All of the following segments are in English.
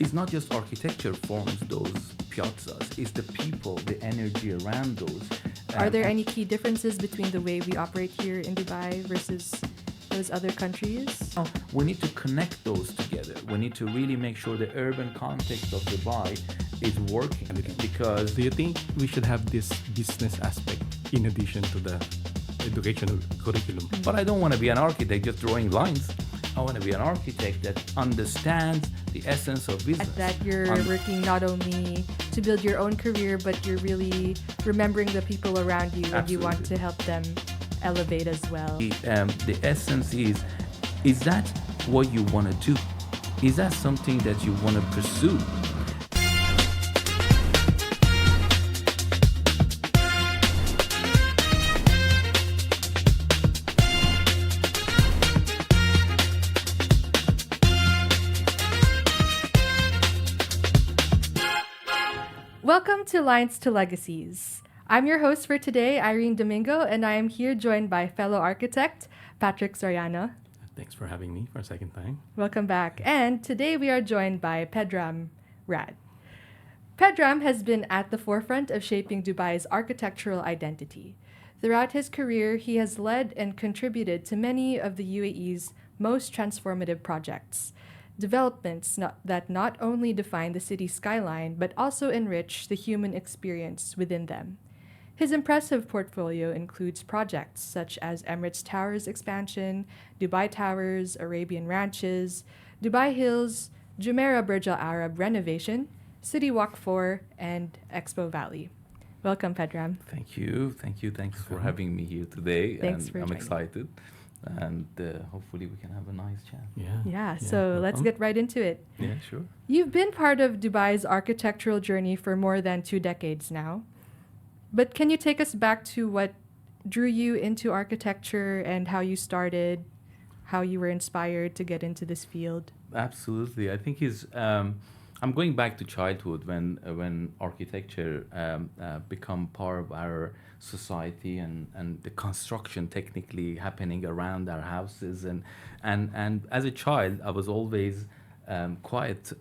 it's not just architecture forms those piazzas, it's the people, the energy around those. Are there And any key differences between the way we operate here in Dubai versus those other countries? now we need to connect those together. We need to really make sure the urban context of Dubai is working, because Do you think we should have this business aspect in addition to the educational curriculum? but I don't want to be an architect just drawing lines. I want to be an architect that understands the essence of business. That you're Un- working not only to build your own career, but you're really remembering the people around you and you want Absolutely. to help them elevate as well. The essence is that what you want to do? Is that something that you want to pursue? Welcome to Lines to Legacies. I'm your host for today, Irene Domingo, and I am here joined by fellow architect Patrick Soriano. Thanks for having me for a second time. Welcome back. And today we are joined by Pedram Rad. Pedram has been at the forefront of shaping Dubai's architectural identity. Throughout his career, he has led and contributed to many of the UAE's most transformative projects, developments that not only define the city's skyline, but also enrich the human experience within them. His impressive portfolio includes projects such as Emirates Towers expansion, Dubai Towers, Arabian Ranches, Dubai Hills, Jumeirah Burj Al Arab renovation, City Walk 4, and Expo Valley. Welcome, Pedram. Thanks for having me here today. Thanks and for I'm joining. excited, and hopefully we can have a nice chat. Yeah, so let's welcome. get right into it. Yeah, sure. You've been part of Dubai's architectural journey for more than 2 decades now. But can you take us back to what drew you into architecture and how you started, how you were inspired to get into this field? Absolutely. I think I'm going back to childhood when architecture become part of our society, and the construction technically happening around our houses, and as a child I was always quite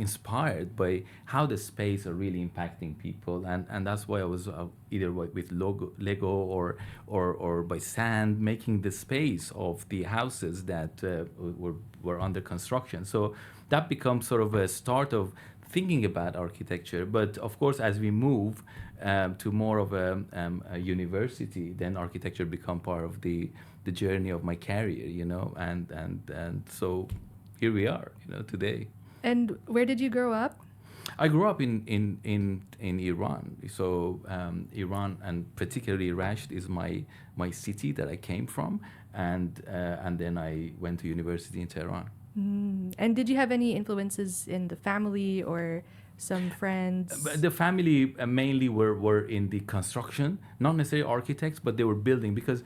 inspired by how the space are really impacting people, and that's why I was either with Lego or by sand making the space of the houses that were under construction. So that becomes sort of a start of thinking about architecture. But of course, as we move to more of a university, then architecture become part of the journey of my career, and so here we are, today. And where did you grow up? I grew up in Iran. So Iran, and particularly Rasht, is my city that I came from, and then I went to university in Tehran. And did you have any influences in the family or some friends? But the family mainly were in the construction, not necessarily architects, but they were building, because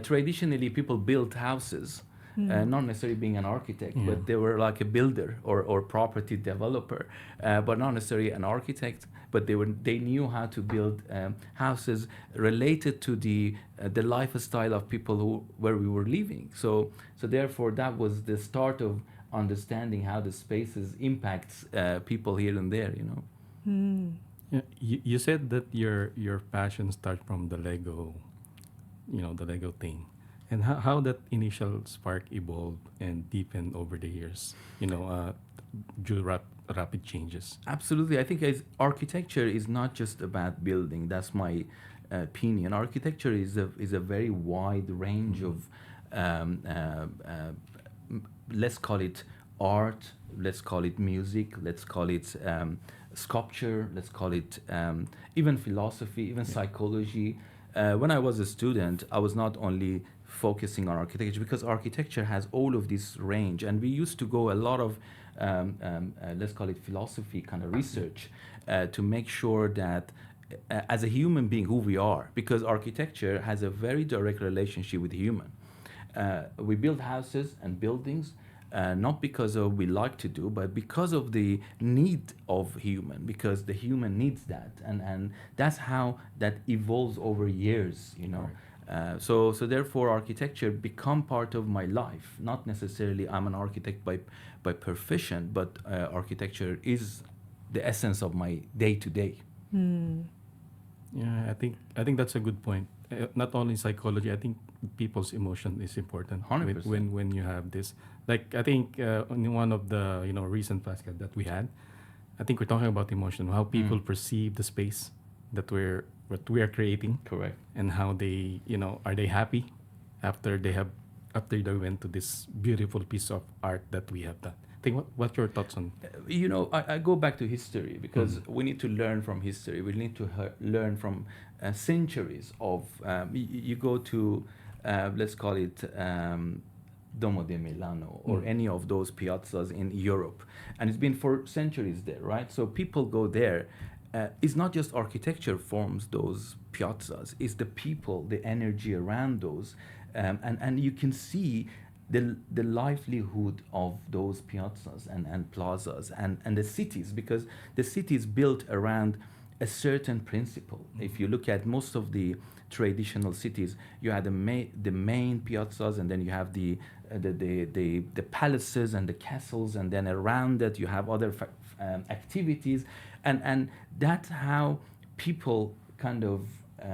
traditionally people built houses. Not necessarily being an architect, but they were like a builder or property developer, but not necessarily an architect. But they knew how to build houses related to the lifestyle of people where we were living. So therefore that was the start of understanding how the spaces impacts people here and there. Yeah, you said that your passion starts from the Lego, the Lego thing. And how that initial spark evolved and deepened over the years, due rapid changes. Absolutely. I think architecture is not just about building. That's my opinion. Architecture is a very wide range of, let's call it art, let's call it music, let's call it sculpture, let's call it even philosophy, even psychology. When I was a student, I was not only focusing on architecture, because architecture has all of this range, and we used to go a lot of let's call it philosophy kind of research to make sure that as a human being who we are, because architecture has a very direct relationship with human. We build houses and buildings not because of we like to do, but because of the need of human, because the human needs that, and that's how that evolves over years, So therefore, architecture become part of my life. Not necessarily I'm an architect by profession, but architecture is the essence of my day to day. Hmm. Yeah, I think that's a good point. Not only psychology, I think people's emotion is important 100%. when you have this. Like I think in one of the recent podcast that we had, I think we're talking about emotion, how people perceive the space that we are creating, Correct. and how they are they happy after they went to this beautiful piece of art that we have done. I think what's your thoughts on? I go back to history because we need to learn from history. We need to learn from centuries of. You go to, let's call it Domo de Milano or any of those piazzas in Europe, and it's been for centuries there, right? So people go there. It's not just architecture forms those piazzas; it's the people, the energy around those, and you can see the livelihood of those piazzas and plazas and the cities, because the city is built around a certain principle. If you look at most of the traditional cities, you have the main piazzas, and then you have the palaces and the castles, and then around that you have other activities, and that's how people kind of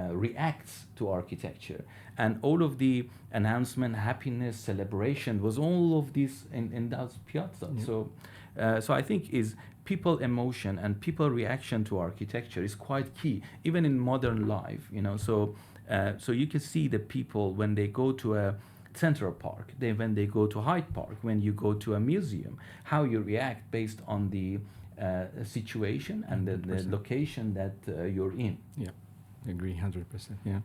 reacts to architecture. And all of the announcement, happiness, celebration was all of this in those piazzas. So I think is people emotion and people reaction to architecture is quite key, even in modern life. So you can see the people when they go to a Central Park, when they go to Hyde Park, when you go to a museum, how you react based on the situation and the location that you're in. Yeah, agree 100%. Yeah.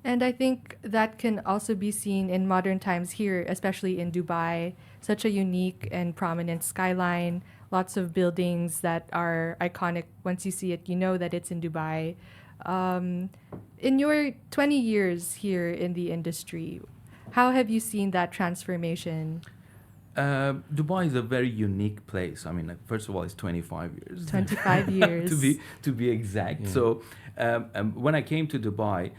And I think that can also be seen in modern times here, especially in Dubai. Such a unique and prominent skyline, lots of buildings that are iconic. Once you see it, you know that it's in Dubai. In your 20 years here in the industry, how have you seen that transformation? Dubai is a very unique place. I mean, first of all, it's 25 years. 25 years. to be exact. Yeah. So when I came to Dubai,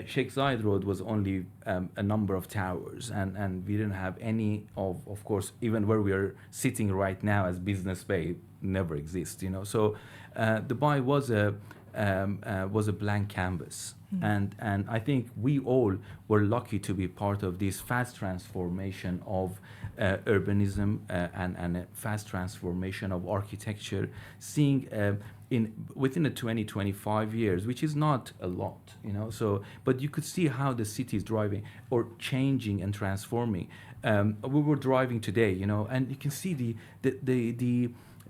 Sheikh Zayed Road was only a number of towers, and we didn't have any of course, even where we are sitting right now as Business Bay never exists. So Dubai was a blank canvas, and I think we all were lucky to be part of this fast transformation of urbanism and a fast transformation of architecture, seeing within the 25 years, which is not a lot, so but you could see how the city is driving or changing and transforming. We were driving today, and you can see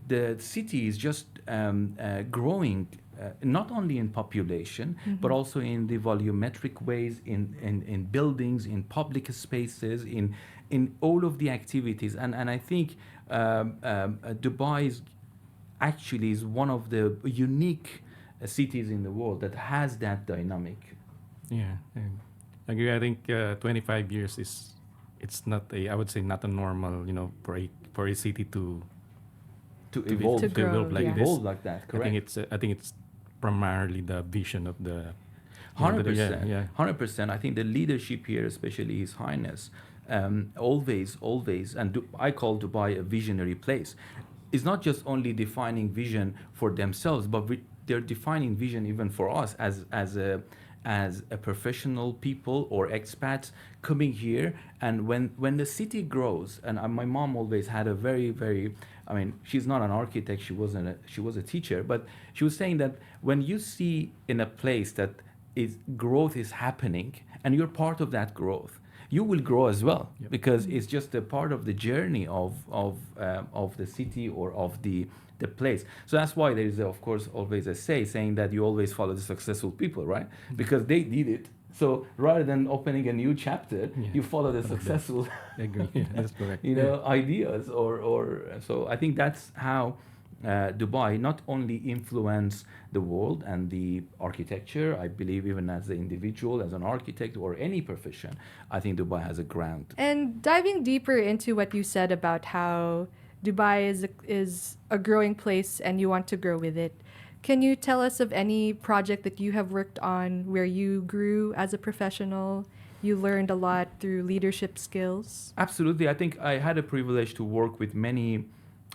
the city is just growing, not only in population, but also in the volumetric ways, in buildings, in public spaces, in all of the activities. And I think Dubai actually is one of the unique cities in the world that has that dynamic. Yeah, I agree. I think 25 years it's not I would say not a normal, for a city to Evolve, To grow, develop like yeah. this. evolve like that. Correct. I think it's primarily the vision of the 100%. Yeah. 100%. I think the leadership here, especially His Highness, always, and I call Dubai a visionary place. It's not just only defining vision for themselves, but they're defining vision even for us as a professional people or expats coming here. And when the city grows, and my mom always had a very, I mean, she's not an architect, she was a teacher, but she was saying that when you see in a place that growth is happening and you're part of that growth, you will grow as well. Yep. Because it's just a part of the journey of the city or of the place. So that's why there is, of course, always a saying that you always follow the successful people, right? Because they did it. So rather than opening a new chapter, you follow the successful I agree. Yeah, that's correct. ideas or so I think that's how Dubai not only influence the world and the architecture. I believe even as an individual, as an architect or any profession, I think Dubai has a ground. And diving deeper into what you said about how Dubai is a growing place and you want to grow with it, Can you tell us of any project that you have worked on where you grew as a professional? You learned a lot through leadership skills? Absolutely. I think I had a privilege to work with many,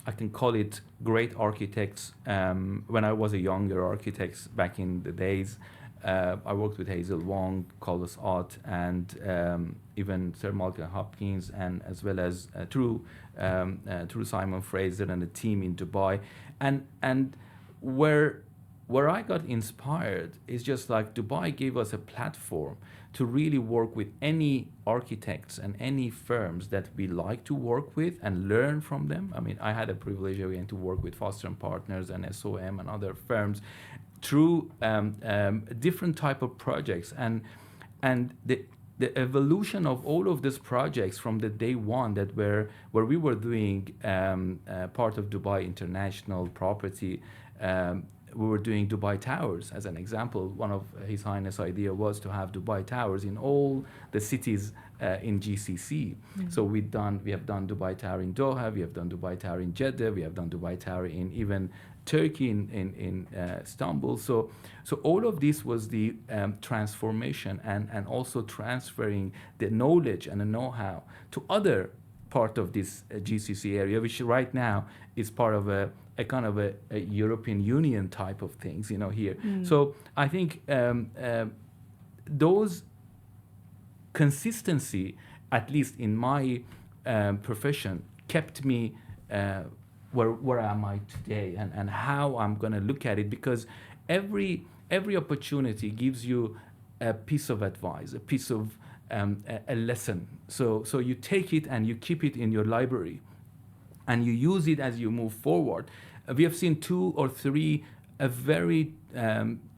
I can call it great architects. When I was a younger architect back in the days, I worked with Hazel Wong, Carlos Ott, and even Sir Malcolm Hopkins, and as well as through Simon Fraser and the team in Dubai. And where I got inspired is just like Dubai gave us a platform to really work with any architects and any firms that we like to work with and learn from them. I mean, I had a privilege again to work with Foster and Partners and SOM and other firms through different type of projects, and the evolution of all of these projects from the day one that where we were doing part of Dubai International Property. We were doing Dubai Towers as an example. One of His Highness' idea was to have Dubai Towers in all the cities in GCC. So we have done Dubai Tower in Doha, we have done Dubai Tower in Jeddah, we have done Dubai Tower in even Turkey in Istanbul. So all of this was the transformation and also transferring the knowledge and the know-how to other part of this GCC area, which right now is part of a kind of a European Union type of things, here. So I think those consistency, at least in my profession, kept me where am I today, and how I'm going to look at it, because every opportunity gives you a piece of advice, a piece of a lesson. So you take it and you keep it in your library, and you use it as you move forward. We have seen 2 or 3 a very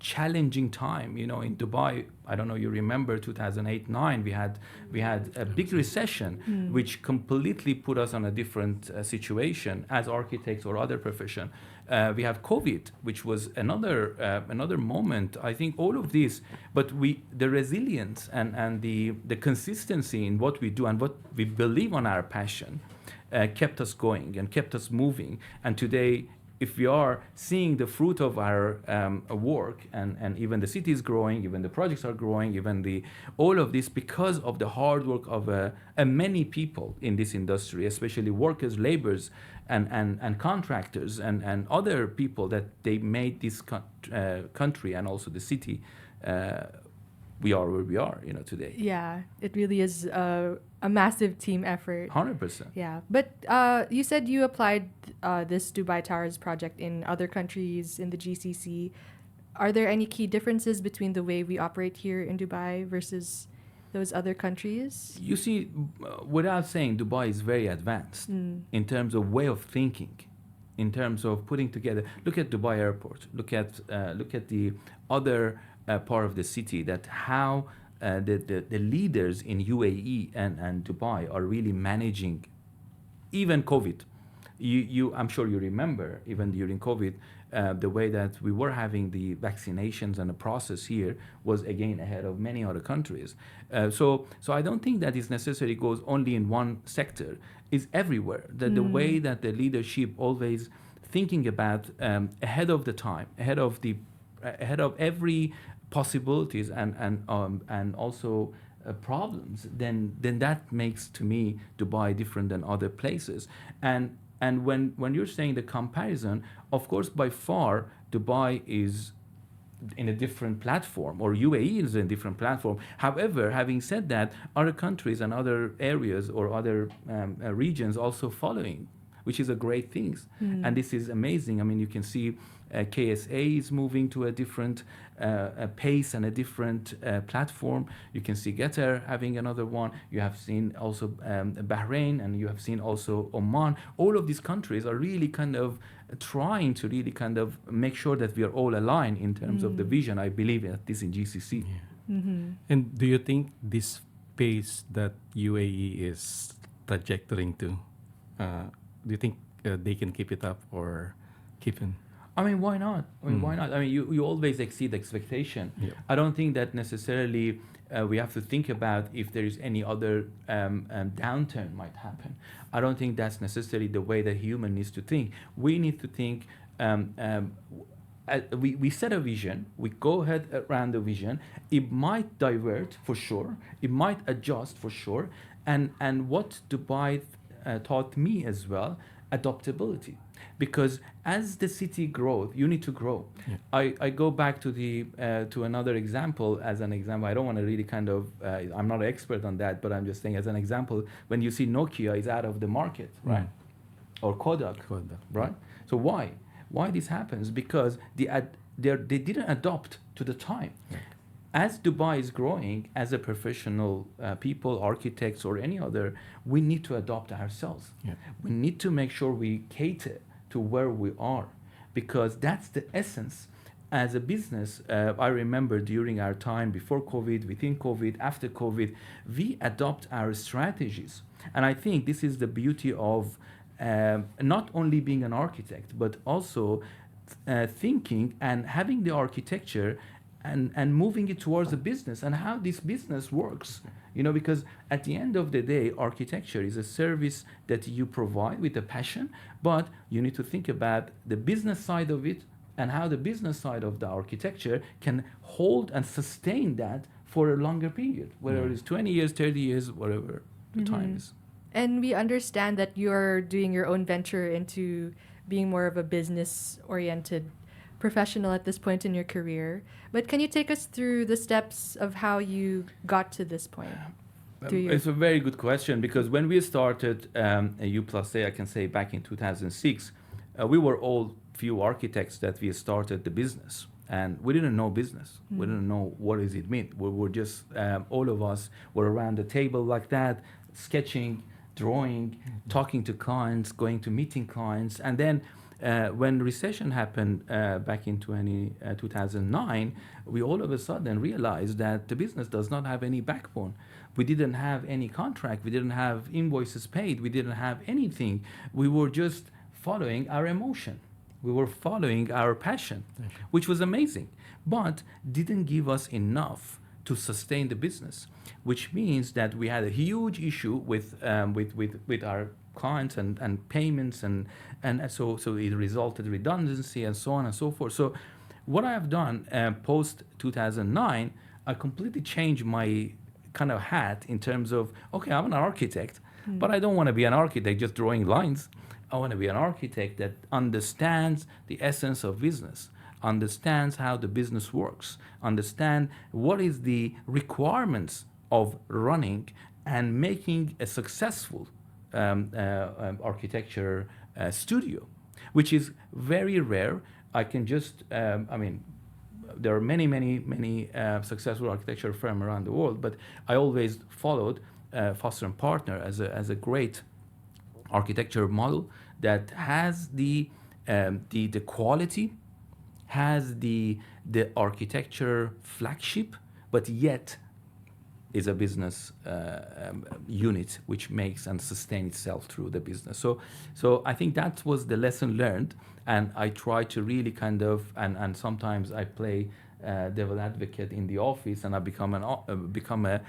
challenging time, in Dubai. I don't know, you remember 2008-9, we had a big recession, which completely put us on a different situation as architects or other profession. We have COVID, which was another moment. I think all of this, but the resilience and the consistency in what we do and what we believe on our passion kept us going and kept us moving. And today, if we are seeing the fruit of our work, and even the city is growing, even the projects are growing, even all of this because of the hard work of many people in this industry, especially workers, laborers, and contractors, and other people that they made this country and also the city. We are where we are, today. Yeah, it really is a massive team effort. 100%. Yeah, but you said you applied this Dubai Towers project in other countries in the GCC. Are there any key differences between the way we operate here in Dubai versus those other countries? You see, without saying, Dubai is very advanced in terms of way of thinking, in terms of putting together. Look at Dubai Airport. Look at the other part of the city, that how the leaders in UAE and Dubai are really managing even COVID. I'm sure you remember, even during COVID, the way that we were having the vaccinations and the process here was again ahead of many other countries. So I don't think that it necessarily goes only in one sector. It's everywhere. The way that the leadership always thinking about ahead of the time, ahead of every possibilities and also problems, then that makes to me Dubai different than other places. And when you're saying the comparison, of course, by far Dubai is in a different platform, or UAE is in a different platform. However, having said that, other countries and other areas or other regions also following, which is a great thing. And this is amazing. I mean, you can see KSA is moving to a different pace and a different platform. You can see Qatar having another one. You have seen also Bahrain, and you have seen also Oman. All of these countries are really kind of trying to really kind of make sure that we are all aligned in terms of the vision. I believe at this in GCC. Yeah. And do you think this pace that UAE is trajectorying to, do you think they can keep it up or keep in? I mean, why not? Why not? I mean, you always exceed expectation. Yeah. I don't think that necessarily we have to think about if there is any other downturn might happen. I don't think that's necessarily the way that human needs to think. We need to think we set a vision, we go ahead around the vision. It might divert for sure, it might adjust for sure, and what Dubai taught me as well, adaptability. Because as the city grows, you need to grow. Yeah. I go back to the to another example. As an example, I don't want to really kind of I'm not an expert on that, but I'm just saying as an example, when you see Nokia is out of the market, right? Or Kodak, Kodak. right? So why this happens? Because they didn't adopt to the time. As Dubai is growing, as a professional people, architects, or any other, we need to adopt ourselves. Yeah. We need to make sure we cater to where we are, because that's the essence. As a business, I remember during our time before COVID, within COVID, after COVID, we adopt our strategies. And I think this is the beauty of not only being an architect, but also thinking and having the architecture and moving it towards the business and how this business works. You know, because at the end of the day, architecture is a service that you provide with a passion, but you need to think about the business side of it and how the business side of the architecture can hold and sustain that for a longer period, whether it is 20 years, 30 years, whatever the time is. And we understand that you're doing your own venture into being more of a business-oriented professional at this point in your career. But can you take us through the steps of how you got to this point? It's a very good question, because when we started U plus A, I can say back in 2006, we were all few architects that we started the business, and we didn't know business. We didn't know what does it mean. We were just all of us were around the table like that, sketching, drawing, talking to clients, going to meeting clients, and then when recession happened back in 2009, we all of a sudden realized that the business does not have any backbone. We didn't have any contract. We didn't have invoices paid. We didn't have anything. We were just following our emotion. We were following our passion, which was amazing, but didn't give us enough to sustain the business, which means that we had a huge issue with our clients and payments, and so it resulted redundancy and so on and so forth. So what I have done post 2009, I completely changed my kind of hat in terms of, okay, I'm an architect, but I don't want to be an architect just drawing lines. I want to be an architect that understands the essence of business, understands how the business works, understand what is the requirements of running and making a successful architecture studio, which is very rare. I can just, there are many successful architecture firms around the world, but I always followed Foster and Partner as a great architecture model that has the quality, has the architecture flagship, but yet is a business unit which makes and sustains itself through the business. So I think that was the lesson learned, and I try to really kind of, and sometimes I play devil advocate in the office, and I become a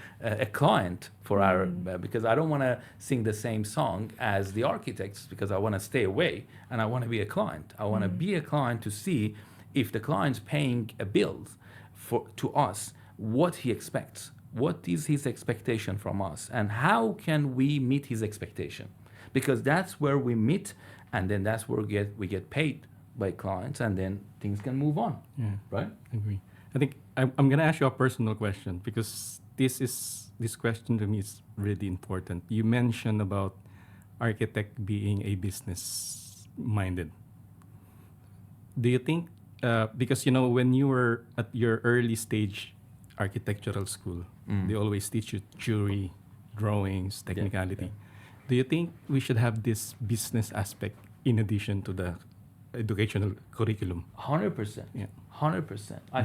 client for our, because I don't want to sing the same song as the architects, because I want to stay away and I want to be a client. I want to be a client to see if the client's paying a bill to us, what he expects. What is his expectation from us, and how can we meet his expectation? Because that's where we meet, and then that's where we get paid by clients, and then things can move on. Yeah, right? I agree. I think I'm gonna ask you a personal question, because this question to me is really important. You mentioned about architect being a business minded. Do you think because when you were at your early stage architectural school, they always teach you theory, drawings, technicality. Yeah. Do you think we should have this business aspect in addition to the educational curriculum? 100%. Yeah. 100%. I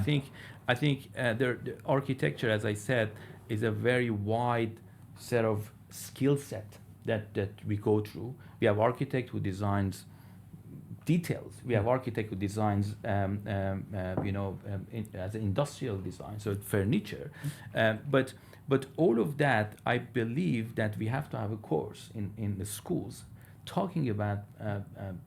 think the architecture, as I said, is a very wide set of skill set that we go through. We have architect who designs details. We have architect who designs, as an industrial design, so furniture. But all of that, I believe that we have to have a course in the schools talking about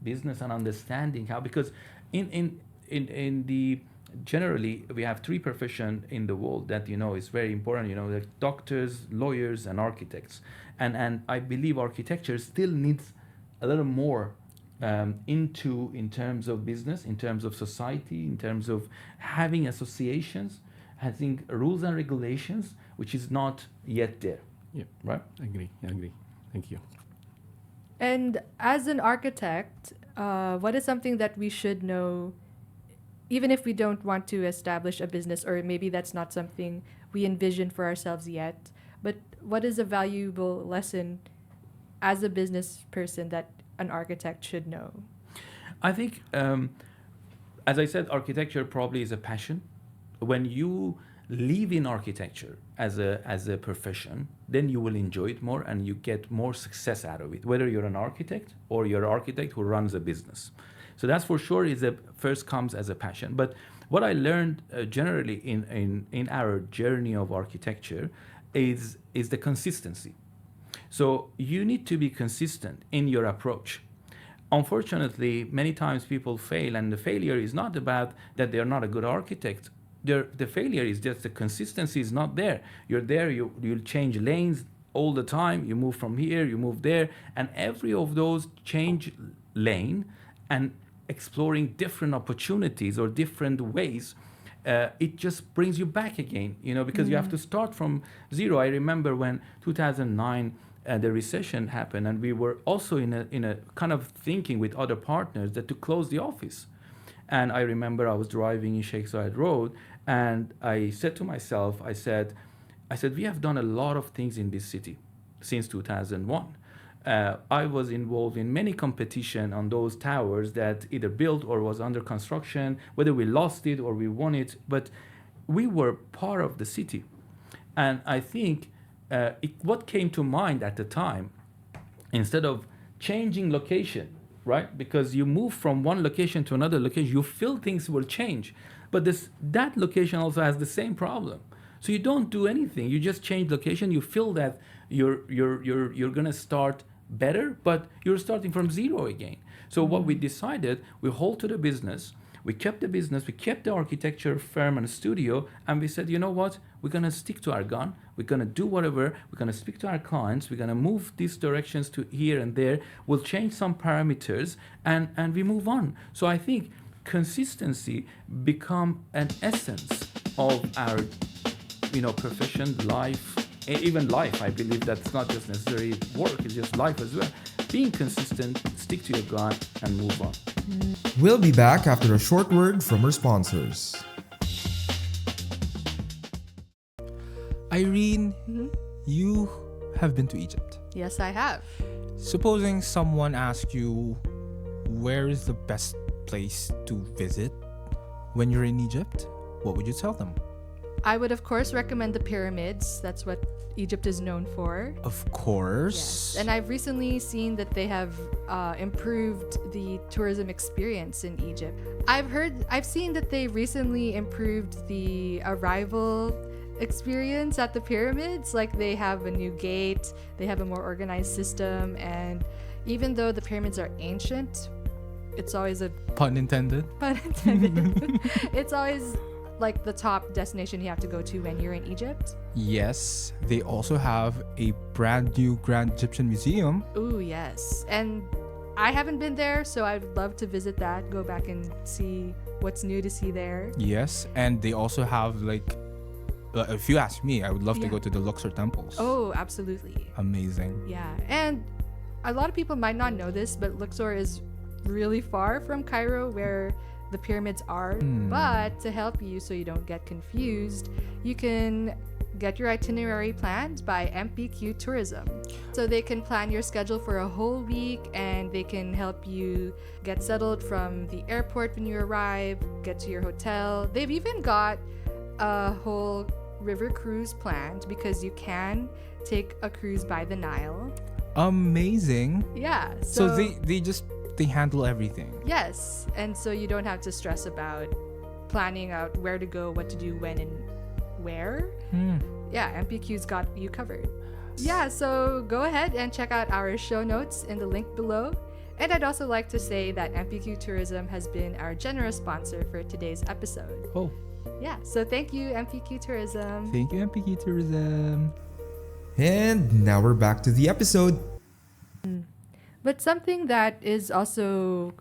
business and understanding how, because in in the generally we have three profession in the world that is very important. Like doctors, lawyers, and architects. And I believe architecture still needs a little more in terms of business, in terms of society, in terms of having associations, having rules and regulations, which is not yet there. Yeah. Right? Agree. Thank you. And as an architect, what is something that we should know, even if we don't want to establish a business, or maybe that's not something we envision for ourselves yet, but what is a valuable lesson as a business person that an architect should know? I think, as I said, architecture probably is a passion. When you live in architecture as a profession, then you will enjoy it more and you get more success out of it, whether you're an architect or you're an architect who runs a business. So that's for sure first comes as a passion. But what I learned generally in our journey of architecture is the consistency. So you need to be consistent in your approach. Unfortunately, many times people fail, and the failure is not about that they're not a good architect. The failure is just the consistency is not there. You're there, you'll change lanes all the time. You move from here, you move there, and every of those change lane and exploring different opportunities or different ways, it just brings you back again, because you have to start from zero. I remember when 2009 the recession happened, and we were also in a kind of thinking with other partners that to close the office. And I remember I was driving in Sheikh Zayed Road, and I said to myself, I said, we have done a lot of things in this city since 2001. I was involved in many competition on those towers that either built or was under construction, whether we lost it or we won it, but we were part of the city. And I think what came to mind at the time, instead of changing location, right? Because you move from one location to another location, you feel things will change. But that location also has the same problem. So you don't do anything. You just change location. You feel that you're gonna start better, but you're starting from zero again. So what we decided, we hold to the business. We kept the business, we kept the architecture firm and studio, and we said, you know what? We're gonna stick to our gun. We're gonna do whatever. We're gonna speak to our clients. We're gonna move these directions to here and there. We'll change some parameters, and we move on. So I think consistency become an essence of our, profession, life, even life. I believe that's not just necessarily work; it's just life as well. Being consistent, stick to your gun, and move on. We'll be back after a short word from our sponsors. Irene, you have been to Egypt. Yes, I have. Supposing someone asked you, where is the best place to visit when you're in Egypt, what would you tell them? I would, of course, recommend the pyramids. That's what Egypt is known for. Of course. Yes. And I've recently seen that they have improved the tourism experience in Egypt. I've seen that they recently improved the arrival experience at the pyramids. Like, they have a new gate, they have a more organized system, and even though the pyramids are ancient, it's always a Pun intended. it's always like the top destination you have to go to when you're in Egypt. Yes, they also have a brand new Grand Egyptian Museum. Ooh, yes. And I haven't been there, so I'd love to visit that, go back and see what's new to see there. Yes, and they also have, like, if you ask me, I would love to Yeah. go to the Luxor temples. Oh, absolutely. Amazing. Yeah. And a lot of people might not know this, but Luxor is really far from Cairo, where the pyramids are. But to help you so you don't get confused, you can get your itinerary planned by MPQ Tourism. So they can plan your schedule for a whole week, and they can help you get settled from the airport when you arrive, get to your hotel. They've even got a whole river cruise planned, because you can take a cruise by the Nile. Amazing. Yeah. So they handle everything. Yes, and so you don't have to stress about planning out where to go, what to do, when, and where. Yeah, MPQ's got you covered. Yeah, so go ahead and check out our show notes in the link below, And I'd also like to say that MPQ Tourism has been our generous sponsor for today's episode. Oh, Yeah, so thank you, MPQ Tourism. thank you, MPK Tourism. And now we're back to the episode. But something that is also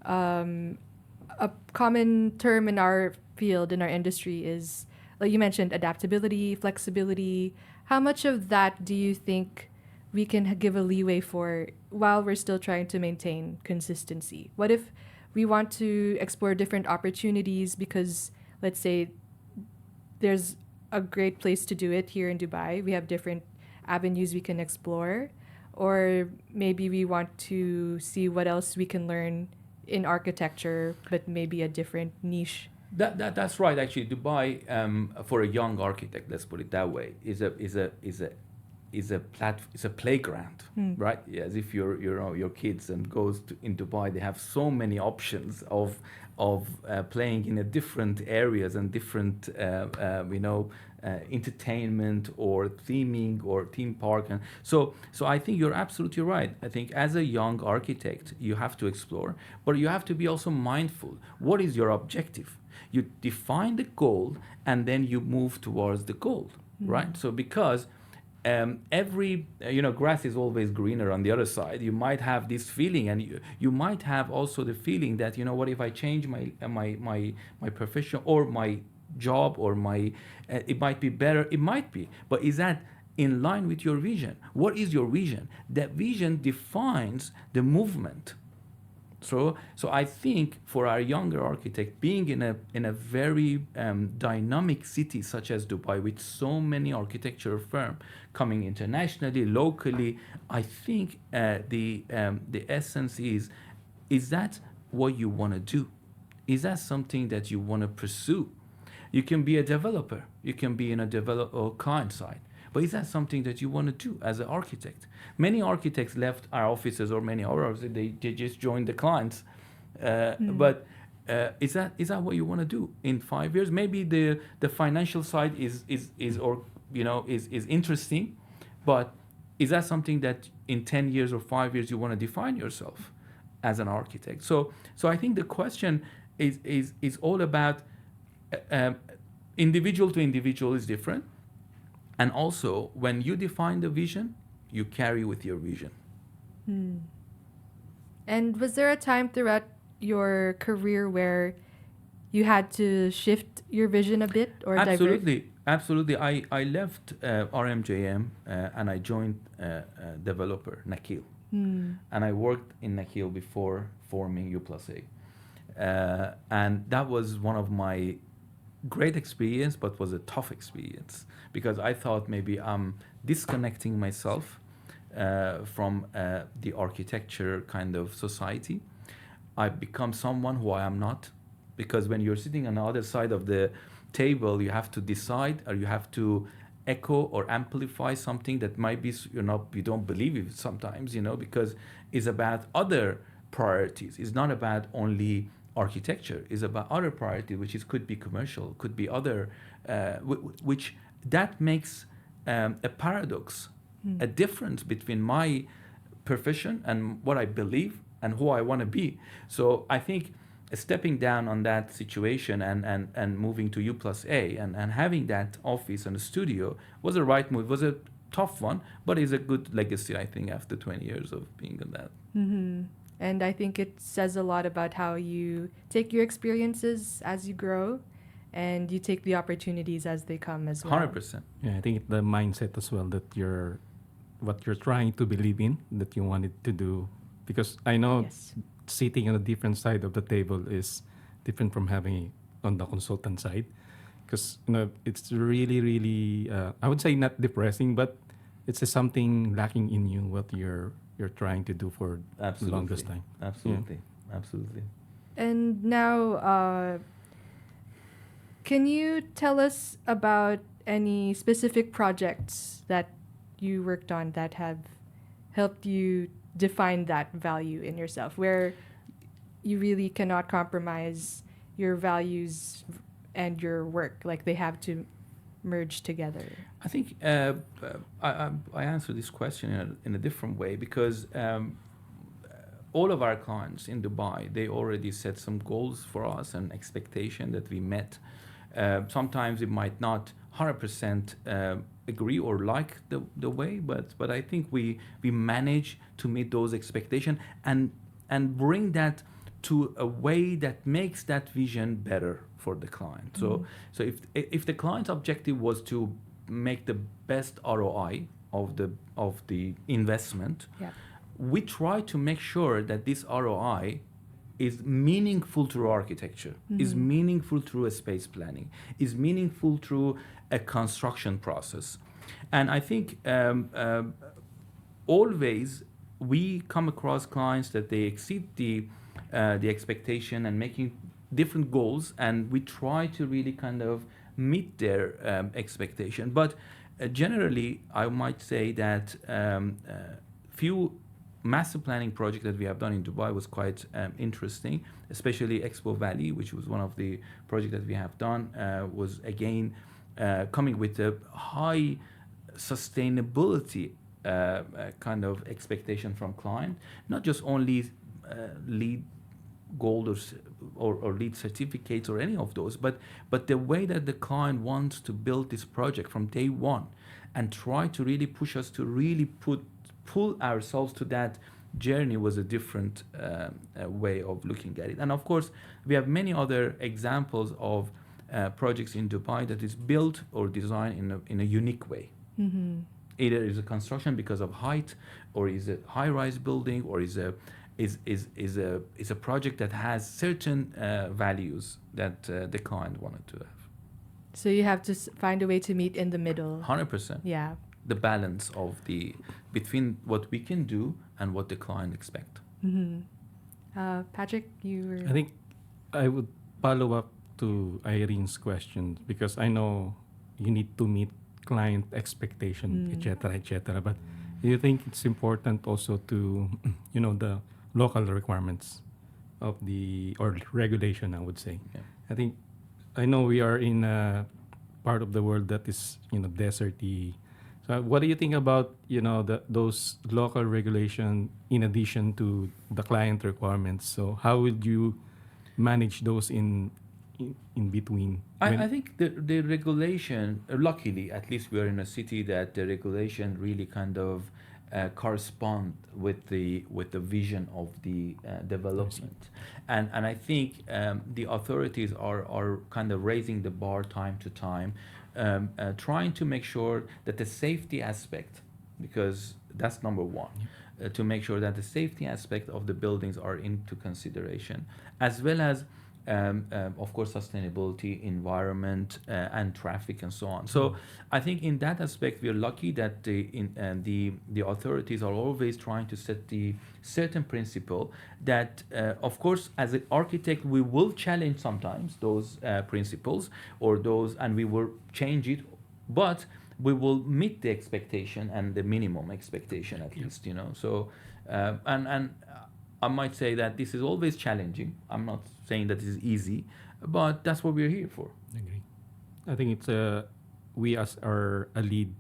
a common term in our field, in our industry, is, like you mentioned, adaptability, flexibility. How much of that do you think we can give a leeway for while we're still trying to maintain consistency? What if we want to explore different opportunities because, let's say, there's a great place to do it here in Dubai. We have different avenues we can explore. Or maybe we want to see what else we can learn in architecture, but maybe a different niche. That's right. Actually, Dubai, for a young architect, let's put it that way, is a playground, right? Yeah, as if your kids and goes to in Dubai, they have so many options of playing in a different areas and different entertainment or theming or theme park. And so I think you're absolutely right. I think as a young architect, you have to explore, but you have to be also mindful. What is your objective? You define the goal and then you move towards the goal, right? So because every grass is always greener on the other side. You might have this feeling, and you might have also the feeling that, what if I change my profession or my job or my it might be better. It might be, but is that in line with your vision? What is your vision? That vision defines the movement. So I think for our younger architect, being in a very dynamic city such as Dubai, with so many architecture firms coming internationally, locally, I think the essence is that what you want to do? Is that something that you want to pursue? You can be a developer. You can be in a developer client side. But is that something that you want to do as an architect? Many architects left our offices, or many others, they just joined the clients. But is that what you want to do in 5 years? Maybe the financial side is interesting, but is that something that in 10 years or 5 years you want to define yourself as an architect? So I think the question is all about individual to individual is different. And also, when you define the vision, you carry with your vision. And was there a time throughout your career where you had to shift your vision a bit or divert? Absolutely. I left RMJM and I joined developer Nakheel. And I worked in Nakheel before forming U+A. And that was one of my great experience, but was a tough experience because I thought maybe I'm disconnecting myself from the architecture kind of society. I've become someone who I am not, because when you're sitting on the other side of the table, you have to decide, or you have to echo or amplify something that might be you don't believe it sometimes, because it's about other priorities. It's not about only architecture. Is about other priority, which could be commercial, could be other, which that makes a paradox, a difference between my profession and what I believe and who I want to be. So I think stepping down on that situation and moving to U+A and having that office and studio was a right move. It was a tough one, but it's a good legacy, I think, after 20 years of being on that. And I think it says a lot about how you take your experiences as you grow and you take the opportunities as they come as well. 100%. Yeah, I think the mindset as well that what you're trying to believe in, that you wanted to do, because I know Yes. sitting on a different side of the table is different from having on the consultant side, because it's really, really I would say not depressing, but it's something lacking in you what you're trying to do for the longest time. Absolutely. And now, can you tell us about any specific projects that you worked on that have helped you define that value in yourself, where you really cannot compromise your values and your work, like they have to merge together? I think I answer this question in a different way, because all of our clients in Dubai, they already set some goals for us and expectation that we met. Sometimes it might not 100% agree or like the way, but I think we manage to meet those expectations and bring that to a way that makes that vision better for the client. So if the client's objective was to make the best ROI of the investment, Yeah. we try to make sure that this ROI is meaningful through architecture, is meaningful through a space planning, is meaningful through a construction process. And I think always we come across clients that they exceed the expectation and making different goals, and we try to really kind of meet their expectation. But generally, I might say that few master planning project that we have done in Dubai was quite interesting, especially Expo Valley, which was one of the projects that we have done, was again coming with a high sustainability kind of expectation from client, not just only lead gold or lead certificates or any of those, but the way that the client wants to build this project from day one and try to really push us to really pull ourselves to that journey was a different way of looking at it. And of course, we have many other examples of projects in Dubai that is built or designed in a unique way. Either is a construction because of height, or is a high-rise building, or is a project that has certain values that the client wanted to have. So you have to find a way to meet in the middle. 100%. Yeah. The balance of between what we can do and what the client expect. Patrick, you were... I think I would follow up to Irene's question, because I know you need to meet client expectation, etc., etc. But do you think it's important also to, the local requirements of or regulation, I would say? Yeah. I know we are in a part of the world that is, deserty. So what do you think about, those local regulation in addition to the client requirements? So how would you manage those in between? I think the regulation, luckily, at least we are in a city that the regulation really kind of correspond with the vision of the development, and I think the authorities are kind of raising the bar time to time, trying to make sure that the safety aspect, because that's number one, to make sure that the safety aspect of the buildings are into consideration, as well as of course sustainability, environment, and traffic, and so on. So I think in that aspect we are lucky that the authorities are always trying to set the certain principle that of course as an architect we will challenge sometimes those principles or those, and we will change it, but we will meet the expectation and the minimum expectation at least, so and I might say that this is always challenging. I'm not saying that it is easy, but that's what we're here for. I agree. I think it's we as a lead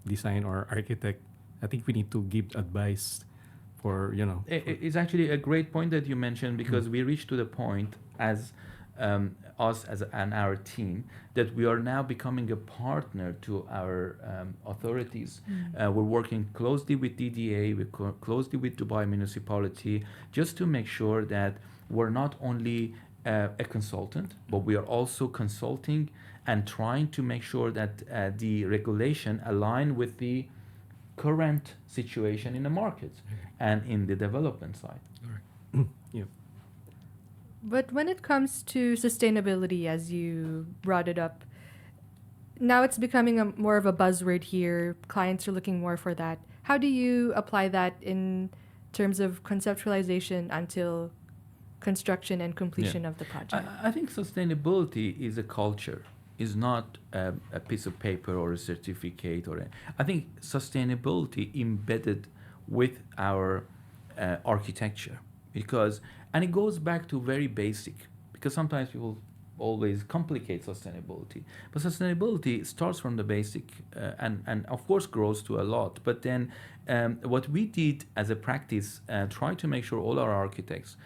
design or architect, I think we need to give advice for, It's actually a great point that you mentioned, because we reached to the point as us and our team that we are now becoming a partner to our authorities. We're working closely with DDA, we're closely with Dubai Municipality, just to make sure that we're not only a consultant, but we are also consulting and trying to make sure that the regulation align with the current situation in the market and in the development side. Yeah. But when it comes to sustainability, as you brought it up, now it's becoming more of a buzzword here. Clients are looking more for that. How do you apply that in terms of conceptualization until construction and completion of the project? I think sustainability is a culture, is not a piece of paper or a certificate I think sustainability embedded with our architecture, and it goes back to very basic, because sometimes people always complicate sustainability. But sustainability starts from the basic and of course grows to a lot. But then what we did as a practice, try to make sure all our architects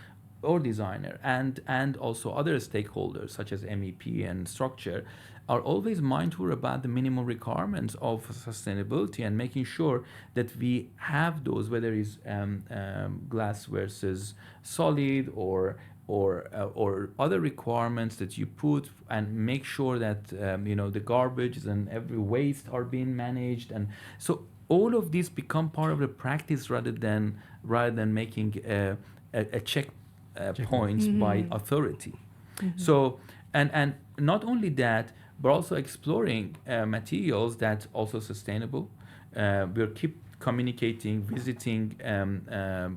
or designer and also other stakeholders such as MEP and structure are always mindful about the minimum requirements of sustainability and making sure that we have those, whether it's glass versus solid or other requirements that you put, and make sure that the garbage and every waste are being managed. And so all of these become part of the practice rather than making a check points by authority. So and not only that, but also exploring materials that also sustainable. We'll keep communicating, visiting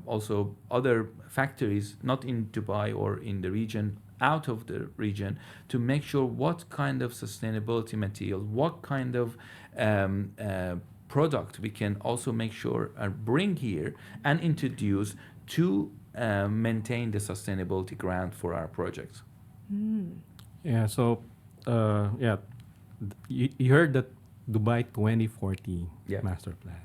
also other factories, not in Dubai or in the region, out of the region, to make sure what kind of sustainability material, what kind of product we can also make sure bring here and introduce to maintain the sustainability ground for our projects. Yeah. So, you heard that Dubai 2040 Yeah. master plan,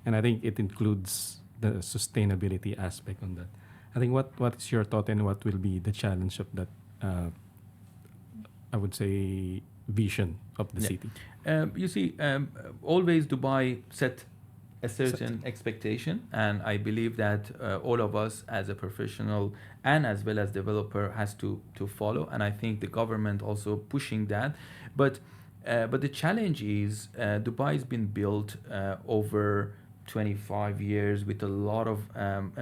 and I think it includes the sustainability aspect on that. I think what's your thought and what will be the challenge of that? I would say vision of the Yeah. city. You see, always Dubai set a certain expectation, and I believe that all of us as a professional and as well as developer has to follow, and I think the government also pushing that. But the challenge is Dubai has been built over 25 years with a lot of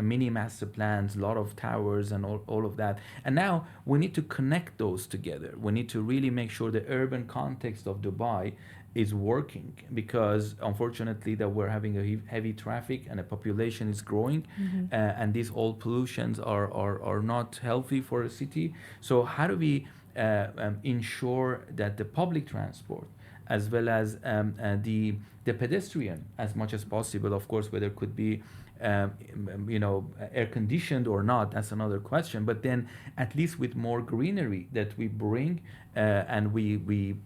mini master plans, a lot of towers and all of that. And now we need to connect those together. We need to really make sure the urban context of Dubai is working, because unfortunately that we're having a heavy traffic and the population is growing, and these old pollutions are not healthy for a city. So how do we ensure that the public transport as well as the pedestrian, as much as possible, of course, whether it could be air conditioned or not, that's another question, but then at least with more greenery that we bring and we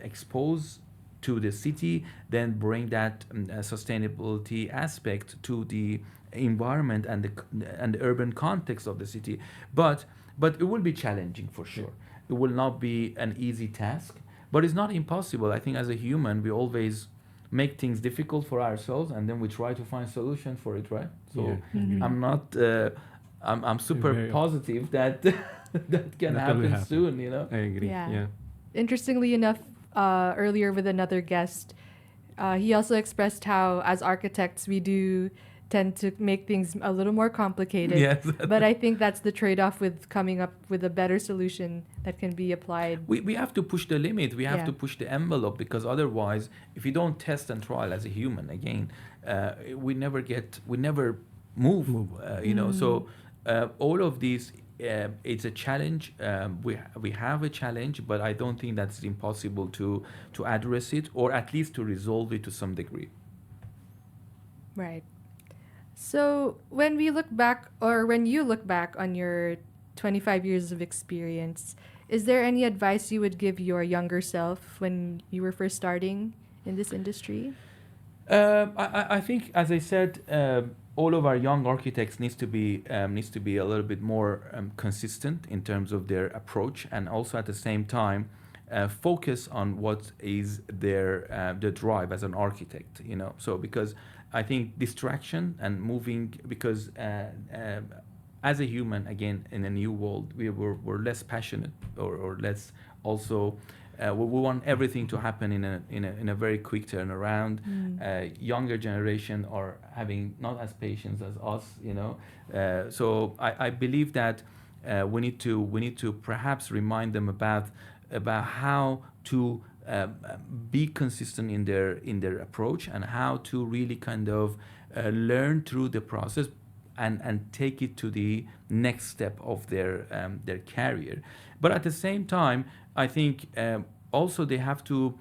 expose to the city, then bring that sustainability aspect to the environment and the urban context of the city. But it will be challenging for sure. It will not be an easy task, but it's not impossible. I think as a human, we always make things difficult for ourselves, and then we try to find solution for it, right? So I'm not. I'm super Very positive that that can happen soon. I agree. Yeah. Interestingly enough, earlier with another guest, he also expressed how, as architects, we do tend to make things a little more complicated. Yes. But I think that's the trade-off with coming up with a better solution that can be applied. We have to push the limit. We have Yeah. to push the envelope, because otherwise, if you don't test and trial as a human, again, we never move. So all of these, it's a challenge. We have a challenge, but I don't think that's impossible to address it, or at least to resolve it to some degree. Right. So when we look back, or when you look back on your 25 years of experience, is there any advice you would give your younger self when you were first starting in this industry? I think, as I said, all of our young architects needs to be a little bit more consistent in terms of their approach, and also at the same time focus on what is their drive as an architect. So because I think distraction and moving, because as a human, again, in a new world, we're less passionate or less also. We want everything to happen in a very quick turnaround. Younger generation are having not as patience as us, So I believe that we need to perhaps remind them about how to be consistent in their approach, and how to really kind of learn through the process and take it to the next step of their career. But at the same time, I think also they have to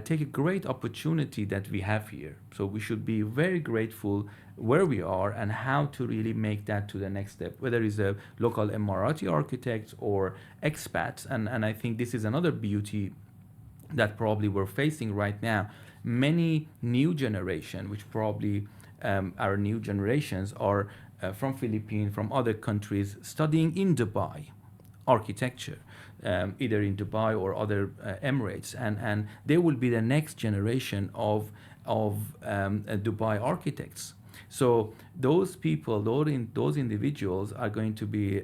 take a great opportunity that we have here. So we should be very grateful where we are and how to really make that to the next step, whether it's a local Emirati architects or expats. And I think this is another beauty that probably we're facing right now. Many new generation, which probably our new generations are from Philippines, from other countries, studying in Dubai architecture, either in Dubai or other Emirates, and they will be the next generation of Dubai architects. So those people, those individuals are going to be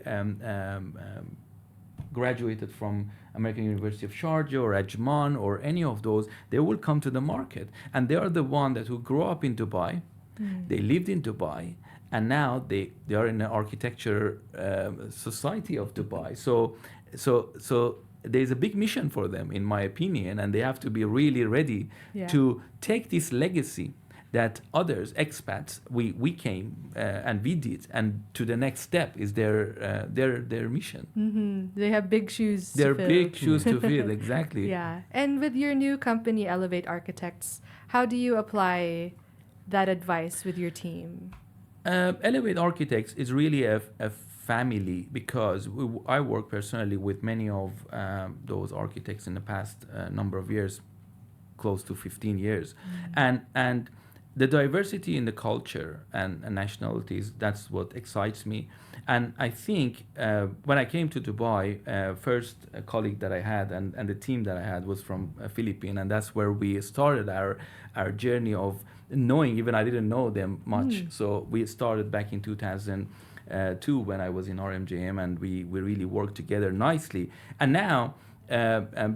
graduated from American University of Sharjah or Ajman or any of those. They will come to the market, and they are the one that who grew up in Dubai. They lived in Dubai, and now they are in the architecture society of Dubai. So there's a big mission for them, in my opinion, and they have to be really ready to take this legacy that others, expats, we came and we did, and to the next step is their mission. They have big shoes They're to fill. big shoes to fill, exactly. Yeah. And with your new company, Elev8 Architects, how do you apply that advice with your team? Elev8 Architects is really a family, because I work personally with many of those architects in the past number of years, close to 15 years. And the diversity in the culture and nationalities, that's what excites me. And I think when I came to Dubai, first colleague that I had and the team that I had was from Philippines, and that's where we started our journey of knowing, even I didn't know them much. So we started back in 2002 when I was in RMJM, and we really worked together nicely. And now,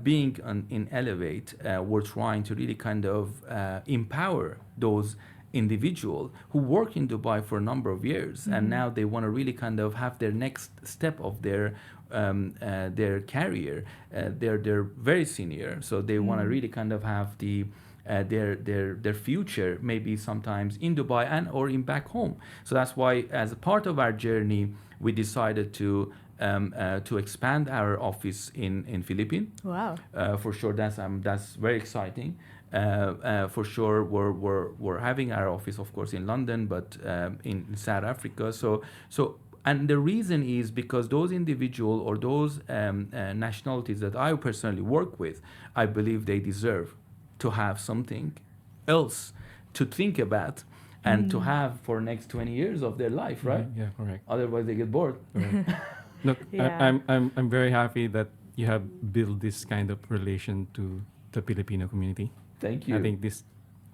being in Elev8, we're trying to really kind of empower those individuals who work in Dubai for a number of years, and now they want to really kind of have their next step of their career. They're very senior, so they want to really kind of have their future maybe sometimes in Dubai and or in back home. So that's why, as a part of our journey, we decided to expand our office in Philippines. Wow. For sure, that's very exciting. For sure, we're having our office, of course, in London, but in South Africa. So and the reason is because those individuals or those nationalities that I personally work with, I believe they deserve to have something else to think about and to have for next 20 years of their life, right? Yeah, correct. Otherwise, they get bored. Right. Look, Yeah. I'm very happy that you have built this kind of relation to the Filipino community. Thank you. I think this,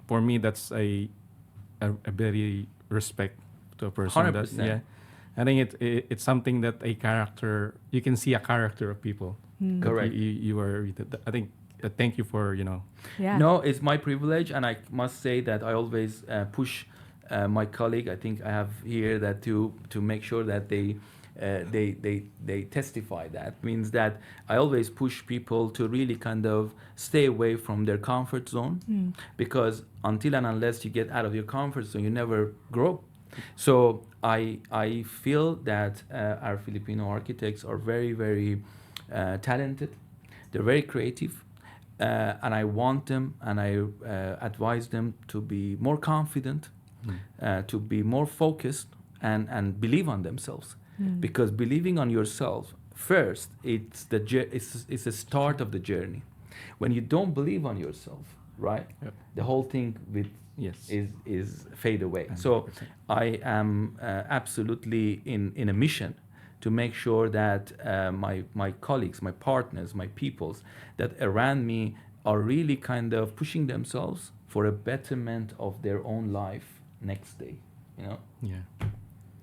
for me, that's a very respect to a person. 100%. That, yeah, I think it's something that a character, you can see a character of people. that Correct. You are. I think. Thank you for Yeah. No, it's my privilege, and I must say that I always push my colleague. I think I have here that to make sure that they testify. That means that I always push people to really kind of stay away from their comfort zone, because until and unless you get out of your comfort zone, you never grow. So I feel that our Filipino architects are very, very talented. They're very creative. And I want them and I advise them to be more confident, to be more focused, and believe on themselves. Because believing on yourself first, it's the start of the journey. When you don't believe on yourself, right, Yep. the whole thing is fade away. So I am absolutely in a mission to make sure that my colleagues, my partners, my peoples that around me are really kind of pushing themselves for a betterment of their own life next day, Yeah.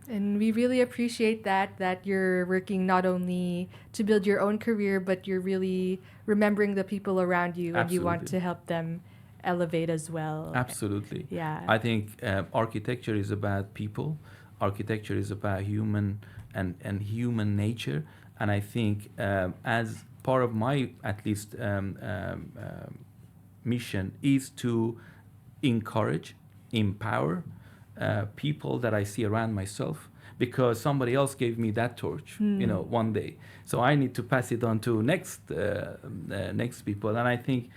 And we really appreciate that you're working not only to build your own career, but you're really remembering the people around you, and you want Absolutely. to help them elevate as well. Absolutely. Yeah. I think architecture is about people. Architecture is about human and human nature. And I think as part of my, at least, mission is to encourage, empower people that I see around myself. because somebody else gave me that torch, one day. So I need to pass it on to next people. And I think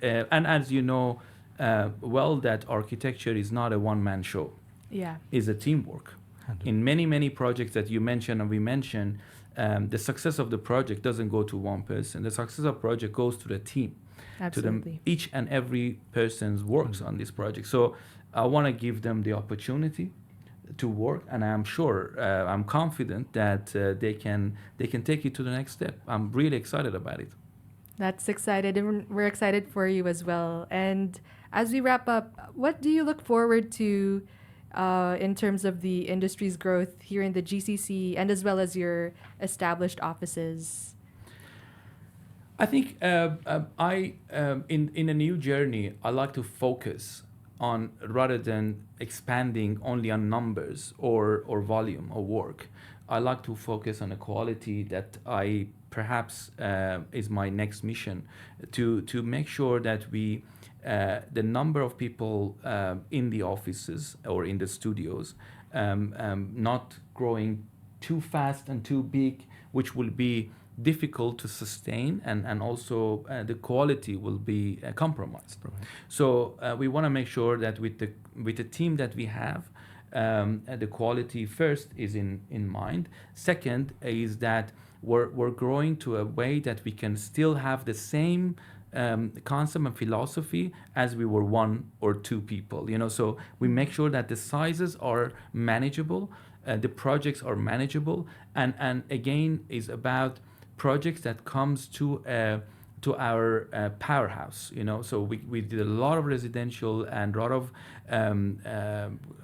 and as you know, that architecture is not a one-man show. Yeah. It's a teamwork. In many projects that you mentioned and we mentioned, the success of the project doesn't go to one person. The success of the project goes to the team. Absolutely. To each and every person's works on this project. So I want to give them the opportunity to work, and I'm sure, I'm confident that they can take it to the next step. I'm really excited about it. That's excited, and we're excited for you as well. And as we wrap up, what do you look forward to in terms of the industry's growth here in the GCC and as well as your established offices? I think in a new journey, I like to focus on, rather than expanding only on numbers or volume of work, I like to focus on a quality that I perhaps is my next mission, to make sure that we the number of people in the offices or in the studios not growing too fast and too big, which will be difficult to sustain, and also the quality will be compromised. So we want to make sure that with the team that we have, the quality first is in mind. Second is that we're growing to a way that we can still have the same concept and philosophy as we were one or two people. So we make sure that the sizes are manageable, the projects are manageable, and again is about projects that comes to our powerhouse. So we did a lot of residential and a lot of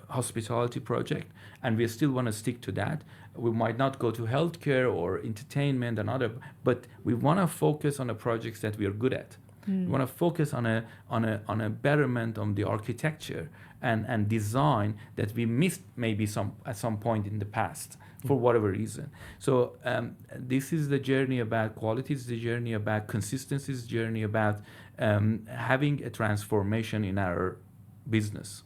hospitality project, and we still want to stick to that. We might not go to healthcare or entertainment and other, but we want to focus on the projects that we are good at. We want to focus on a betterment of the architecture and design that we missed maybe at some point in the past for whatever reason. So this is the journey about quality. It's the journey about consistency. It's the journey about having a transformation in our business.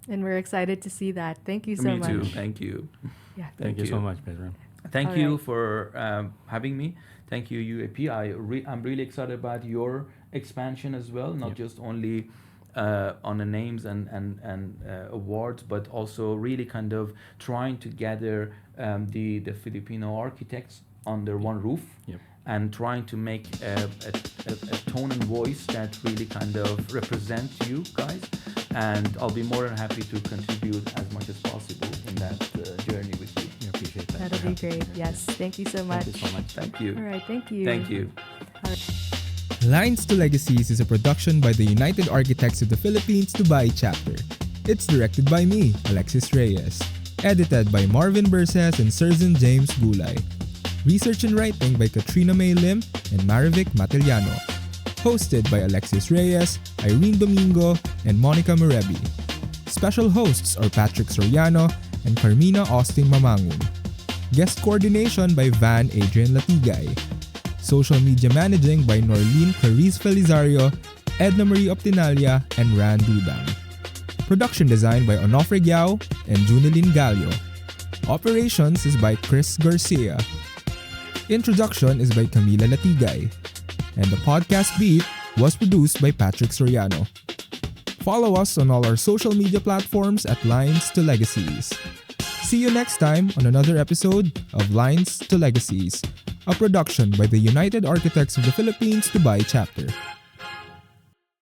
And we're excited to see that. Thank you so much. Me too. Thank you. Yeah. Thank you so much, Pedram. Thank All you right. for having me. Thank you, UAP. I'm really excited about your expansion as well, not just only on the names and awards, but also really kind of trying to gather the Filipino architects under one roof. Yep. And trying to make a tone and voice that really kind of represent you guys. And I'll be more than happy to contribute as much as possible in that journey with you. We appreciate that. That'll be great. Yes. Thank you so much. Thank you so much. Thank you. All right. Thank you. Thank you. Lines to Legacies is a production by the United Architects of the Philippines Dubai chapter. It's directed by me, Alexis Reyes. Edited by Marvin Berses and Surzan James Gulay. Research and writing by Katrina May Lim and Marivic Matiliano. Hosted by Alexis Reyes, Irene Domingo, and Monica Morebi. Special hosts are Patrick Soriano and Carmina Austin Mamangun. Guest coordination by Van Adrian Latigay. Social media managing by Norlene Clarice Felizario, Edna Marie Optinalia, and Ran Dudang. Production design by Onofre Yao and Junilin Gallo. Operations is by Chris Garcia. Introduction is by Camila Latigay. And the podcast beat was produced by Patrick Soriano. Follow us on all our social media platforms at Lines to Legacies. See you next time on another episode of Lines to Legacies, a production by the United Architects of the Philippines Dubai chapter.